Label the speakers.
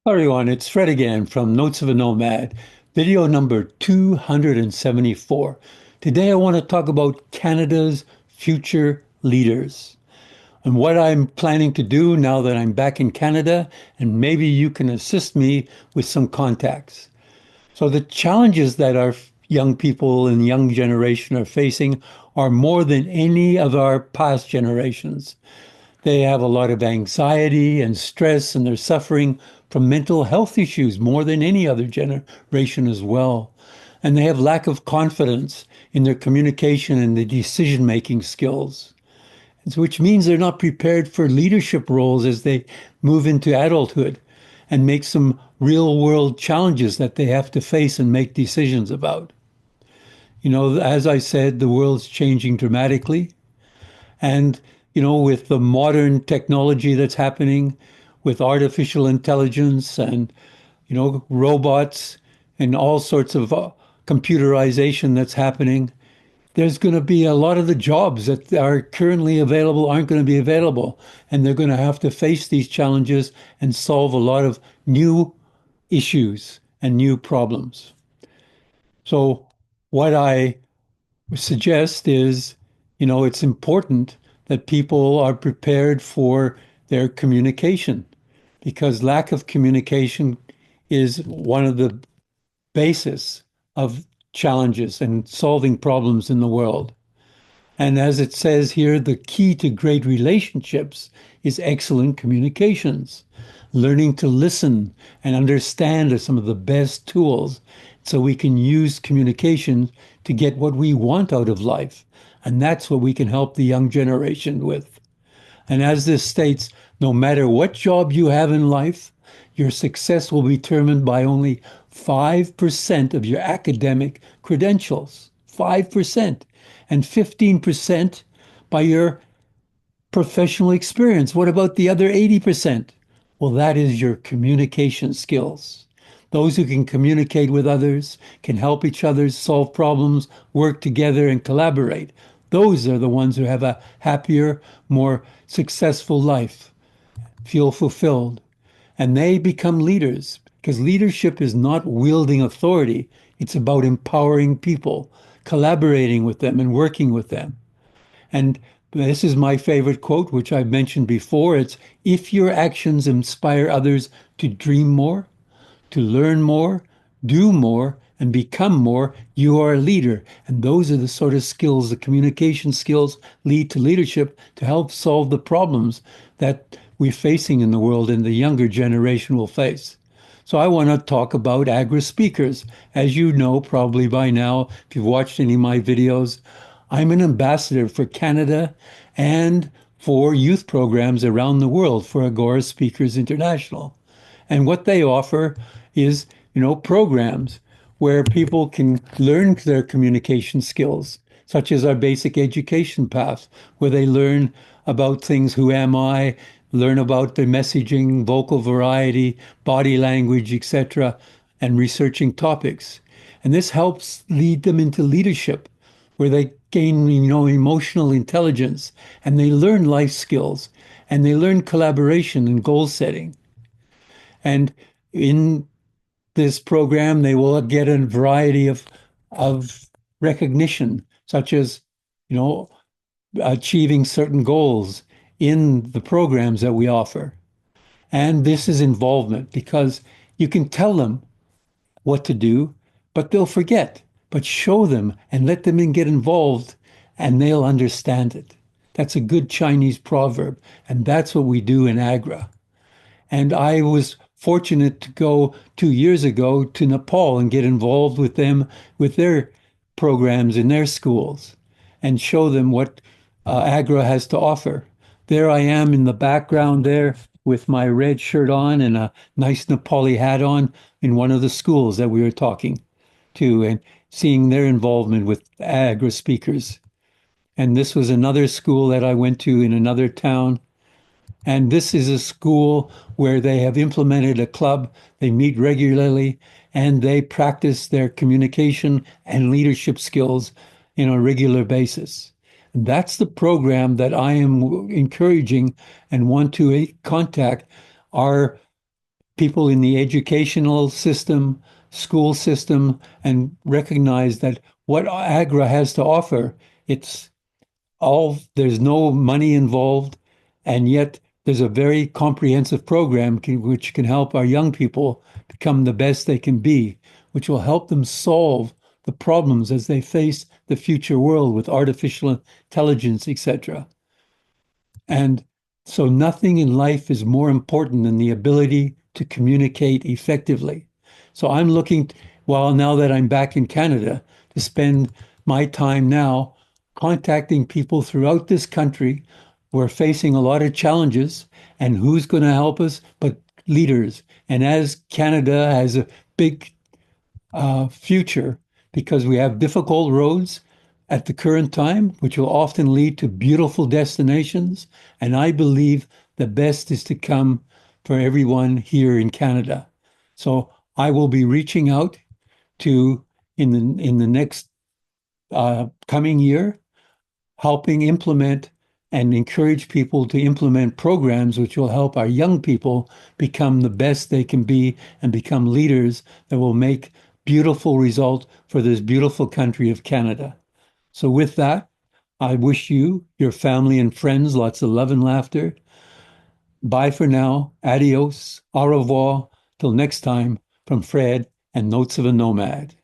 Speaker 1: Hello everyone, it's Fred again from Notes of a Nomad, video number 274. Today I want to talk about Canada's future leaders and what I'm planning to do now that I'm back in Canada, and maybe you can assist me with some contacts. So the challenges that our young people and young generation are facing are more than any of our past generations. They have a lot of anxiety and stress, and they're suffering from mental health issues more than any other generation as well. And they have lack of confidence in their communication and the decision-making skills, which means they're not prepared for leadership roles as they move into adulthood and make some real-world challenges that they have to face and make decisions about. As I said, the world's changing dramatically. And, with the modern technology that's happening, with artificial intelligence and, robots and all sorts of computerization that's happening, there's going to be a lot of the jobs that are currently available aren't going to be available. And they're going to have to face these challenges and solve a lot of new issues and new problems. So, what I suggest is, it's important that people are prepared for their communication because lack of communication is one of the basis of challenges and solving problems in the world. And as it says here, the key to great relationships is excellent communications. Learning to listen and understand are some of the best tools so we can use communication to get what we want out of life. And that's what we can help the young generation with. And as this states, no matter what job you have in life, your success will be determined by only 5% of your academic credentials. 5%. And 15% by your professional experience. What about the other 80%? Well, that is your communication skills. Those who can communicate with others, can help each other solve problems, work together, and collaborate. Those are the ones who have a happier, more successful life, feel fulfilled. And they become leaders because leadership is not wielding authority. It's about empowering people, collaborating with them, and working with them. And this is my favorite quote, which I've mentioned before. It's if your actions inspire others to dream more, to learn more, do more, and become more, you are a leader. And those are the sort of skills, the communication skills lead to leadership to help solve the problems that we're facing in the world and the younger generation will face. So I want to talk about Agra speakers. As you know, probably by now, if you've watched any of my videos, I'm an ambassador for Canada and for youth programs around the world for Agora Speakers International. And what they offer is, programs where people can learn their communication skills, such as our basic education path, where they learn about things, who am I, learn about the messaging, vocal variety, body language, etc., and researching topics. And this helps lead them into leadership, where they gain, emotional intelligence and they learn life skills and they learn collaboration and goal setting. And in this program, they will get a variety of recognition, such as, you know, achieving certain goals in the programs that we offer. And this is involvement because you can tell them what to do, but they'll forget. But show them and let them get involved, and they'll understand it. That's a good Chinese proverb, and that's what we do in Agra. And I was fortunate to go 2 years ago to Nepal and get involved with them with their programs in their schools and show them what Agra has to offer. There I am in the background there with my red shirt on and a nice Nepali hat on in one of the schools that we were talking to and seeing their involvement with Agra speakers. And this was another school that I went to in another town, and this is a school where they have implemented a club. They meet regularly and they practice their communication and leadership skills on a regular basis. And that's the program that I am encouraging and want to contact our people in the educational system, school system, and recognize that what Agra has to offer, it's there's no money involved, and yet there's a very comprehensive program which can help our young people become the best they can be, which will help them solve the problems as they face the future world with artificial intelligence, etc. And so nothing in life is more important than the ability to communicate effectively. So I'm looking, well, now that I'm back in Canada, to spend my time now contacting people throughout this country. We're facing a lot of challenges, and who's going to help us but leaders? And as Canada has a big future because we have difficult roads at the current time, which will often lead to beautiful destinations. And I believe the best is to come for everyone here in Canada. So I will be reaching out to in the next coming year, helping implement and encourage people to implement programs which will help our young people become the best they can be and become leaders that will make beautiful results for this beautiful country of Canada. So with that, I wish you, your family and friends lots of love and laughter. Bye for now. Adios. Au revoir. Till next time from Fred and Notes of a Nomad.